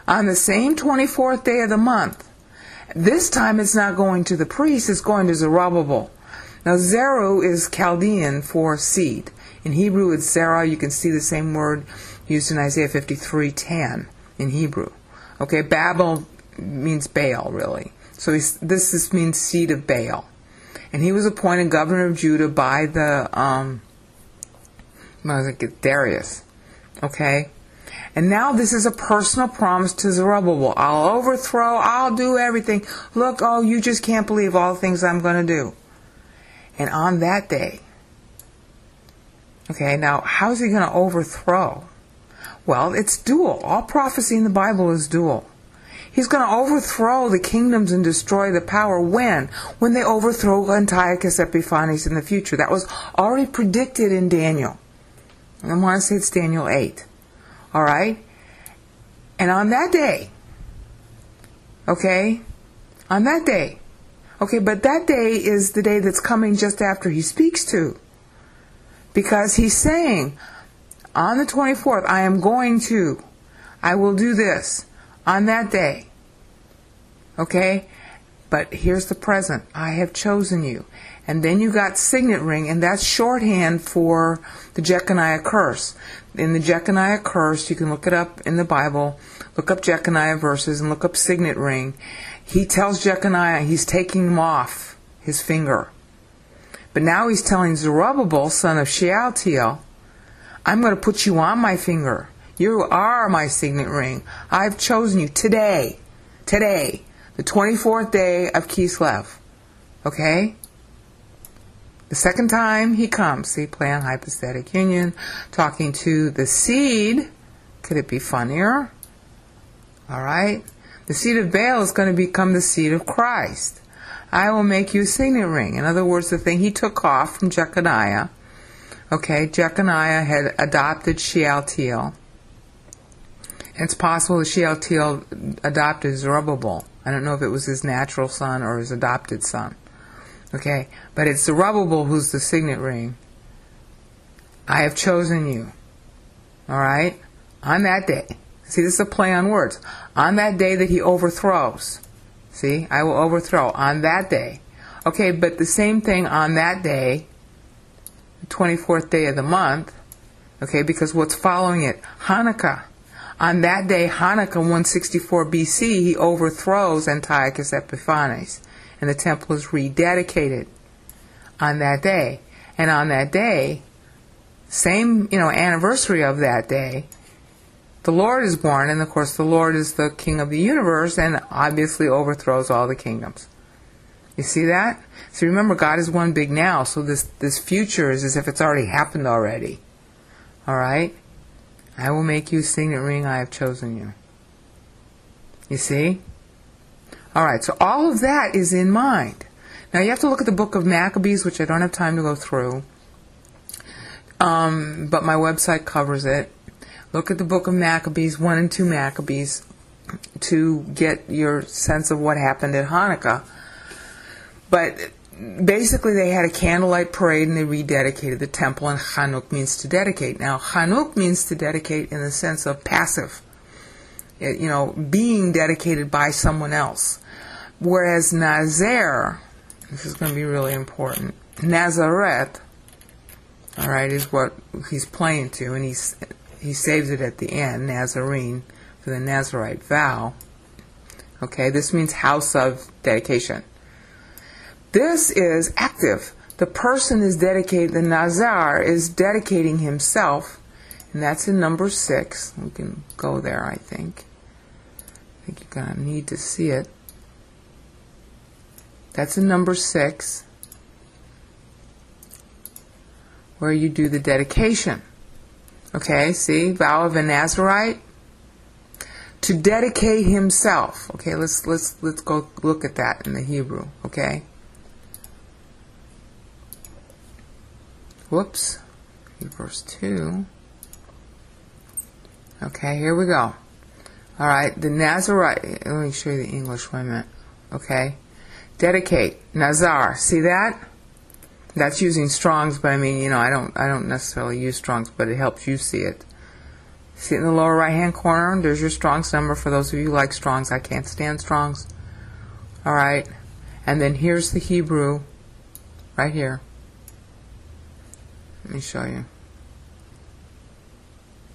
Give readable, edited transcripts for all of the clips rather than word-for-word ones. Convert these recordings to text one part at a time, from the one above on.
on the same 24th day of the month. This time it's not going to the priest, it's going to Zerubbabel. Now Zeru is Chaldean for seed. In Hebrew it's Zerah. You can see the same word used in Isaiah 53:10 in Hebrew. Okay, Babel means Baal, really. So this means seed of Baal. And he was appointed governor of Judah by Darius. Okay? And now this is a personal promise to Zerubbabel. I'll overthrow, I'll do everything. Look, oh, you just can't believe all the things I'm going to do. And on that day, okay, now how's he going to overthrow? Well, it's dual. All prophecy in the Bible is dual. He's going to overthrow the kingdoms and destroy the power. When? When they overthrow Antiochus Epiphanes in the future. That was already predicted in Daniel. I want to say it's Daniel 8. All right? And on that day, okay, on that day, okay, but that day is the day that's coming just after he speaks to. Because he's saying, on the 24th, I will do this on that day. Okay? But here's the present. I have chosen you. And then you got signet ring, and that's shorthand for the Jeconiah curse. In the Jeconiah curse, you can look it up in the Bible, look up Jeconiah verses and look up signet ring. He tells Jeconiah he's taking him off his finger. But now he's telling Zerubbabel, son of Shealtiel, I'm going to put you on my finger. You are my signet ring. I've chosen you today, the 24th day of Kislev. Okay? The second time he comes, see, play on hypostatic union, talking to the seed. Could it be funnier? All right? The seed of Baal is going to become the seed of Christ. I will make you a signet ring. In other words, the thing he took off from Jeconiah. Okay, Jeconiah had adopted Shealtiel. It's possible that Shealtiel adopted Zerubbabel. I don't know if it was his natural son or his adopted son. Okay, but it's Zerubbabel who's the signet ring. I have chosen you. All right? On that day. See, this is a play on words. On that day that he overthrows. See, I will overthrow. On that day. Okay, but the same thing on that day, the 24th day of the month. Okay, because what's following it? Hanukkah. On that day, Hanukkah 164 BC, he overthrows Antiochus Epiphanes. And the temple is rededicated on that day. And on that day, same, anniversary of that day, the Lord is born. And of course, the Lord is the King of the universe and obviously overthrows all the kingdoms. You see that? So remember, God is one big now. So this future is as if it's already happened already. All right? I will make you a signet ring. I have chosen you. You see? All right, so all of that is in mind. Now you have to look at the book of Maccabees, which I don't have time to go through, but my website covers it. Look at the book of Maccabees, 1 and 2 Maccabees, to get your sense of what happened at Hanukkah. But basically they had a candlelight parade and they rededicated the temple, and Chanukah means to dedicate. Now Chanukah means to dedicate in the sense of passive. Being dedicated by someone else. Whereas Nazir, this is going to be really important, Nazareth, all right, is what he's playing to, and he saves it at the end, Nazarene, for the Nazarite vow. Okay, this means house of dedication. This is active. The person is dedicated, the Nazar is dedicating himself, and that's in number 6. We can go there, I think. I think you're going to need to see it. That's in number 6, where you do the dedication. Okay, see, vow of a Nazarite. To dedicate himself. Okay, let's go look at that in the Hebrew. Okay. Whoops. Verse 2. Okay, here we go. All right, the Nazarite. Let me show you the English. Wait a minute. Okay, dedicate, Nazar. See that? That's using Strong's, but I mean, I don't necessarily use Strong's, but it helps you see it. See it in the lower right-hand corner? There's your Strong's number for those of you who like Strong's. I can't stand Strong's. All right. And then here's the Hebrew right here. Let me show you.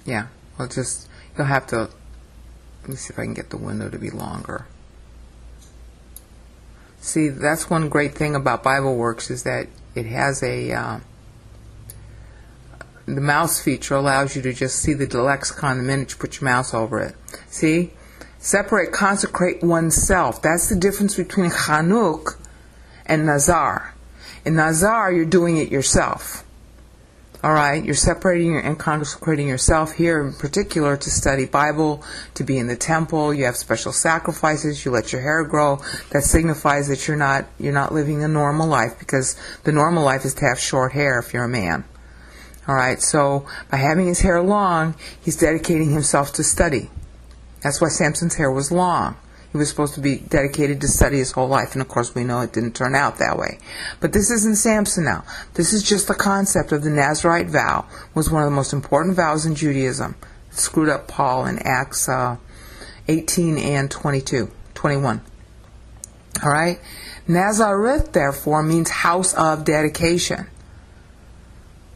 Yeah. Well, you'll have to, let me see if I can get the window to be longer. See, that's one great thing about BibleWorks is that it has the mouse feature allows you to just see the lexicon the minute you put your mouse over it. See? Separate, consecrate oneself. That's the difference between Chanukah and Nazar. In Nazar, you're doing it yourself. Alright? You're separating and consecrating yourself here in particular to study Bible, to be in the temple. You have special sacrifices. You let your hair grow. That signifies that you're not living a normal life, because the normal life is to have short hair if you're a man. Alright, so by having his hair long, he's dedicating himself to study. That's why Samson's hair was long. He was supposed to be dedicated to study his whole life, and of course we know it didn't turn out that way. But this isn't Samson now. This is just the concept of the Nazirite vow. It was one of the most important vows in Judaism. It screwed up Paul in Acts 18 and 21. Alright? Nazareth, therefore, means house of dedication.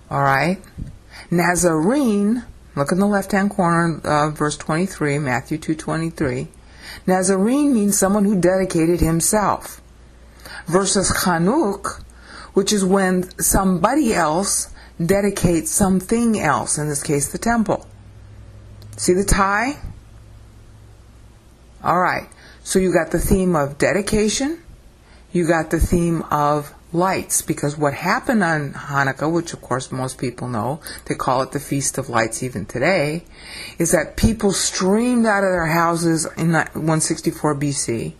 Alright? Nazarene, look in the left-hand corner of verse 23, Matthew 2:23. Nazarene means someone who dedicated himself. Versus Chanukah, which is when somebody else dedicates something else, in this case the temple. See the tie? Alright, so you got the theme of dedication, you got the theme of lights, because what happened on Hanukkah, which of course most people know, they call it the Feast of Lights even today, is that people streamed out of their houses in 164 BC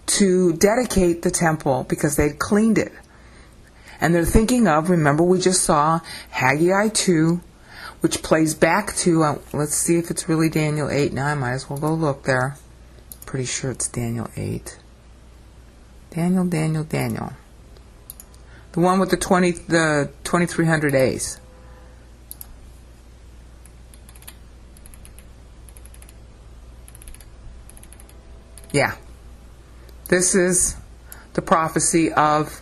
to dedicate the temple because they'd cleaned it. And they're thinking of, remember we just saw Haggai 2, which plays back to, let's see if it's really Daniel 8 now, I might as well go look there. Pretty sure it's Daniel 8. Daniel. The one with the 2300 days. Yeah. This is the prophecy of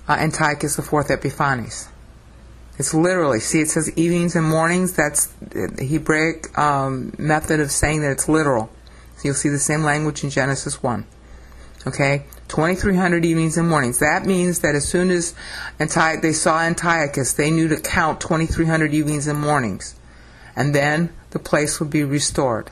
Antiochus IV Epiphanes. It's literally, see it says evenings and mornings, that's the Hebraic method of saying that it's literal. So you'll see the same language in Genesis 1. Okay? 2300 evenings and mornings. That means that as soon as they saw Antiochus, they knew to count 2300 evenings and mornings. And then the place would be restored.